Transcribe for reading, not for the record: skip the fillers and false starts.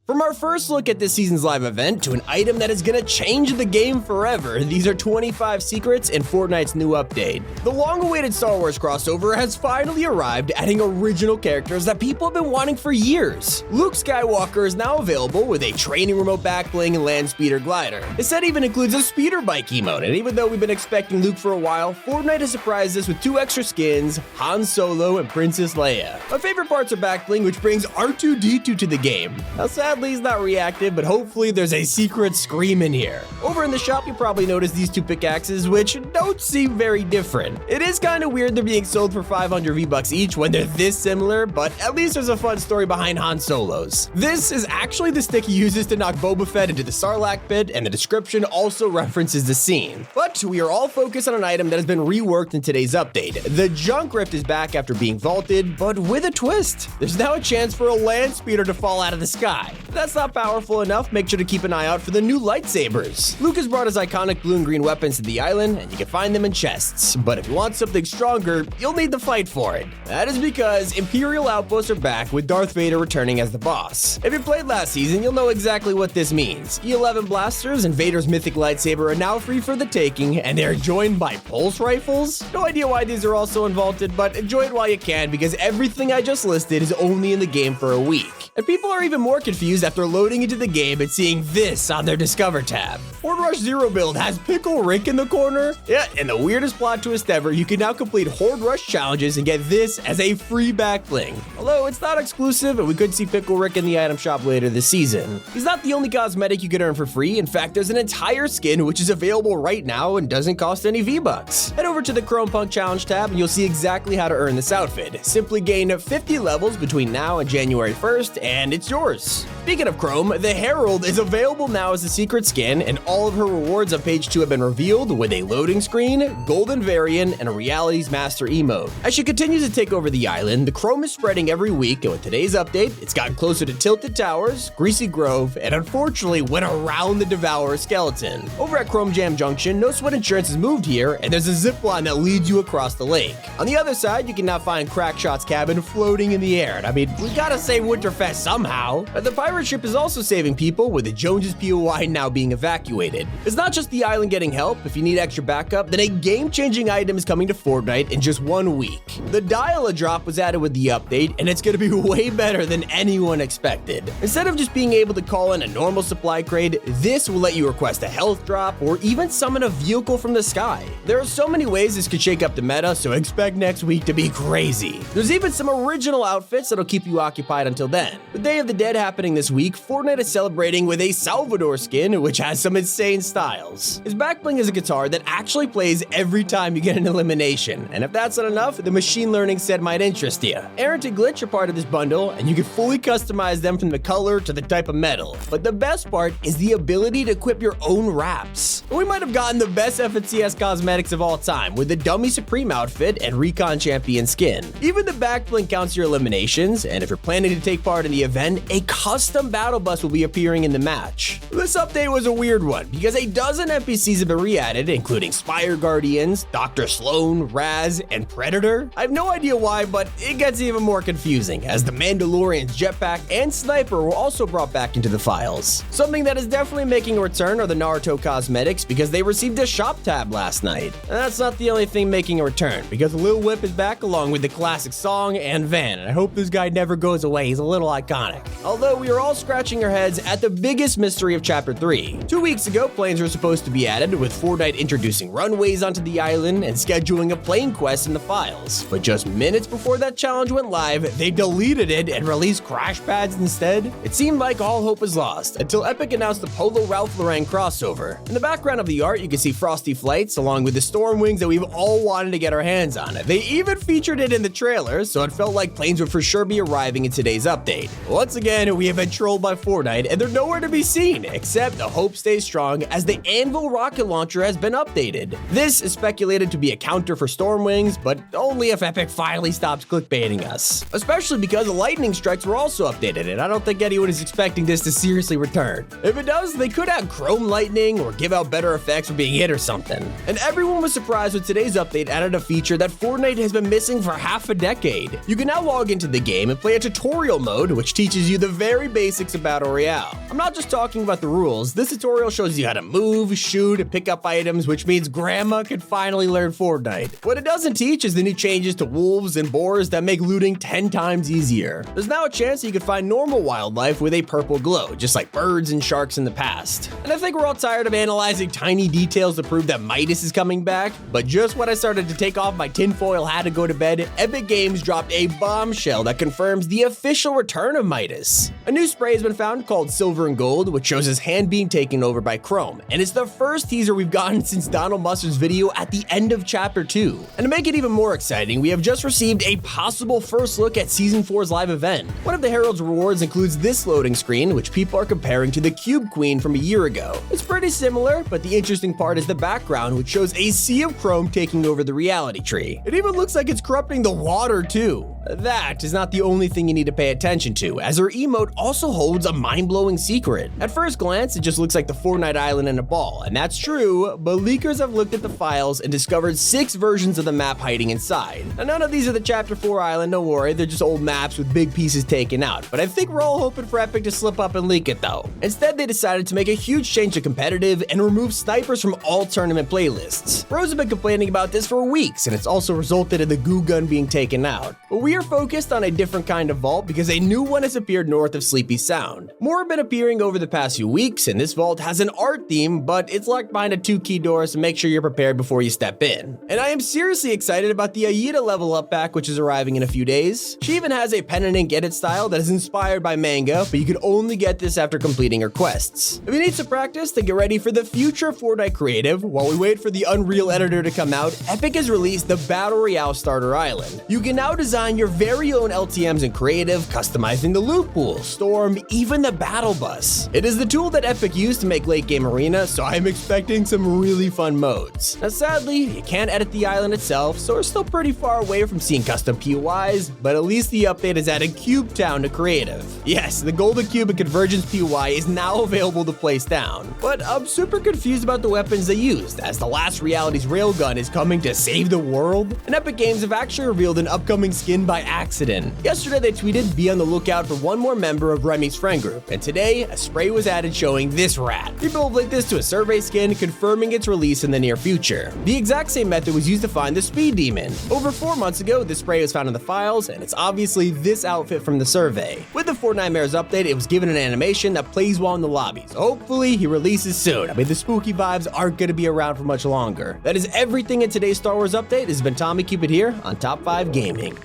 From our first look at this season's live event to an item that is gonna change the game forever, these are 25 secrets in Fortnite's new update. The long-awaited Star Wars crossover has finally arrived, adding original characters that people have been wanting for years. Luke Skywalker is now available with a training remote backbling and land speeder glider. This set even includes a speeder bike emote, and even though we've been expecting Luke for a while, Fortnite has surprised us with 2 extra skins, Han Solo and Princess Leia. My favorite parts are backbling, which brings R2-D2 to the game. Now sadly, he's not reactive, but hopefully there's a secret scream in here. Over in the shop, you probably noticed these 2 pickaxes, which don't seem very different. It is kind of weird they're being sold for 500 V-Bucks each when they're this similar, but at least there's a fun story behind Han Solo's. This is actually the stick he uses to knock Boba Fett into the Sarlacc pit, and the description also references the scene. But we are all focused on an item that has been reworked in today's update. The Junk Rift is back after being vaulted, but with a twist. There's now a chance for a land speeder to fall out of the sky. If that's not powerful enough, make sure to keep an eye out for the new lightsabers. Luke has brought his iconic blue and green weapons to the island, and you can find them in chests. But if you want something stronger, you'll need to fight for it. That is because Imperial outposts are back, with Darth Vader returning as the boss. If you played last season, you'll know exactly what this means. E11 blasters and Vader's mythic lightsaber are now free for the taking, and they're joined by pulse rifles. No idea why these are also invaulted, but enjoy it while you can, because everything I just listed is only in the game for a week. And people are even more confused after loading into the game and seeing this on their Discover tab. Horde Rush Zero build has Pickle Rick in the corner. Yeah, and the weirdest plot twist ever, you can now complete Horde Rush challenges and get this as a free backbling. Although it's not exclusive, and we could see Pickle Rick in the item shop later this season. He's not the only cosmetic you can earn for free. In fact, there's an entire skin which is available right now and doesn't cost any V-Bucks. Head over to the Chrome Punk Challenge tab and you'll see exactly how to earn this outfit. Simply gain 50 levels between now and January 1st, and it's yours. Speaking of Chrome, the Herald is available now as a secret skin, and all of her rewards on page 2 have been revealed with a loading screen, golden variant, and a Reality's Master emote. As she continues to take over the island, the Chrome is spreading every week, and with today's update, it's gotten closer to Tilted Towers, Greasy Grove, and unfortunately went around the Devourer skeleton. Over at Chrome Jam Junction, No Sweat Insurance has moved here, and there's a zip line that leads you across the lake. On the other side, you can now find Crackshot's cabin floating in the air, and I mean, we gotta save Winterfest somehow. The pirate ship is also saving people, with the Jones's POI now being evacuated. It's not just the island getting help. If you need extra backup, then a game-changing item is coming to Fortnite in just 1 week. The Dial-A-Drop was added with the update, and it's gonna be way better than anyone expected. Instead of just being able to call in a normal supply crate, this will let you request a health drop or even summon a vehicle from the sky. There are so many ways this could shake up the meta, so expect next week to be crazy. There's even some original outfits that'll keep you occupied until then. With Day of the Dead happening this week, Fortnite is celebrating with a Salvador skin, which has some insane styles. His backbling is a guitar that actually plays every time you get an elimination, and if that's not enough, the machine learning set might interest you. Errant and Glitch are part of this bundle, and you can fully customize them from the color to the type of metal. But the best part is the ability to equip your own wraps. We might have gotten the best FNCS cosmetics of all time with the Dummy Supreme outfit and Recon Champion skin. Even the backbling counts your eliminations, and if you're planning to take part in the event, a custom battle bus will be appearing in the match. This update was a weird one because a dozen NPCs have been re-added, including Spire Guardians, Dr. Sloan, Raz, and Predator. I have no idea why, but it gets even more confusing as the Mandalorian's jetpack and sniper were also brought back into the files. Something that is definitely making a return are the Naruto cosmetics because they received a shop tab last night. And that's not the only thing making a return because Lil Whip is back along with the classic song and Van, and I hope this guy never goes away. He's a little iconic. Although we are all scratching our heads at the biggest mystery of Chapter 3. 2 weeks ago, planes were supposed to be added, with Fortnite introducing runways onto the island and scheduling a plane quest in the files. But just minutes before that challenge went live, they deleted it and released crash pads instead. It seemed like all hope was lost until Epic announced the Polo Ralph Lauren crossover. In the background of the art, you can see Frosty Flights along with the Storm Wings that we've all wanted to get our hands on. They even featured it in the trailer, so it felt like planes would for sure be arriving in today's update. Once again, we have been trolled by Fortnite, and they're nowhere to be seen, except the hope stays strong as the Anvil rocket launcher has been updated. This is speculated to be a counter for Storm Wings, but only if Epic finally stops clickbaiting us. Especially because the lightning strikes were also updated, and I don't think anyone is expecting this to seriously return. If it does, they could add chrome lightning or give out better effects for being hit or something. And everyone was surprised when today's update added a feature that Fortnite has been missing for half a decade. You can now log into the game and play a tutorial mode, which teaches you the very basics basics of Battle Royale. I'm not just talking about the rules. This tutorial shows you how to move, shoot, and pick up items, which means Grandma can finally learn Fortnite. What it doesn't teach is the new changes to wolves and boars that make looting 10 times easier. There's now a chance that you can find normal wildlife with a purple glow, just like birds and sharks in the past. And I think we're all tired of analyzing tiny details to prove that Midas is coming back, but just when I started to take off my tinfoil hat and go to bed, Epic Games dropped a bombshell that confirms the official return of Midas. A new spray has been found called Silver and Gold, which shows his hand being taken over by Chrome, and it's the first teaser we've gotten since Donald Mustard's video at the end of Chapter 2. And to make it even more exciting, we have just received a possible first look at Season 4's live event. One of the Herald's rewards includes this loading screen, which people are comparing to the Cube Queen from a year ago. It's pretty similar, but the interesting part is the background, which shows a sea of chrome taking over the reality tree. It even looks like it's corrupting the water too. That is not the only thing you need to pay attention to, as her emote also holds a mind-blowing secret. At first glance, it just looks like the Fortnite island in a ball, and that's true, but leakers have looked at the files and discovered 6 versions of the map hiding inside. Now, none of these are the Chapter 4 island, don't worry, they're just old maps with big pieces taken out, but I think we're all hoping for Epic to slip up and leak it though. Instead, they decided to make a huge change to competitive and remove snipers from all tournament playlists. Pros have been complaining about this for weeks, and it's also resulted in the goo gun being taken out. But we are focused on a different kind of vault because a new one has appeared north of Sleepy Sound. More have been appearing over the past few weeks, and this vault has an art theme, but it's locked behind a 2-key door, so make sure you're prepared before you step in. And I am seriously excited about the Aida level up pack, which is arriving in a few days. She even has a pen and ink edit style that is inspired by manga, but you can only get this after completing her quests. If you need some practice, then get ready for the future of Fortnite creative. While we wait for the Unreal editor to come out, Epic has released the Battle Royale Starter Island. You can now design your very own LTMs in creative, customizing the loot pool, storm, even the battle bus. It is the tool that Epic used to make late game arena, so I'm expecting some really fun modes. Now sadly, you can't edit the island itself, so we're still pretty far away from seeing custom POIs, but at least the update has added Cube Town to creative. Yes, the Golden Cube and Convergence POI is now available to place down, but I'm super confused about the weapons they used, as the last Reality's railgun is coming to save the world, and Epic Games have actually revealed an upcoming skin by accident. Yesterday they tweeted, "Be on the lookout for one more member of Remy's friend group," and today a spray was added showing this rat. People have linked this to a survey skin confirming its release in the near future. The exact same method was used to find the Speed Demon. Over 4 months ago, this spray was found in the files, and it's obviously this outfit from the survey. With the Fortnitemares update, it was given an animation that plays well in the lobbies. Hopefully he releases soon. I mean, the spooky vibes aren't going to be around for much longer. That is everything in today's Star Wars update. This has been Tommy. Keep it here on Top 5 Gaming.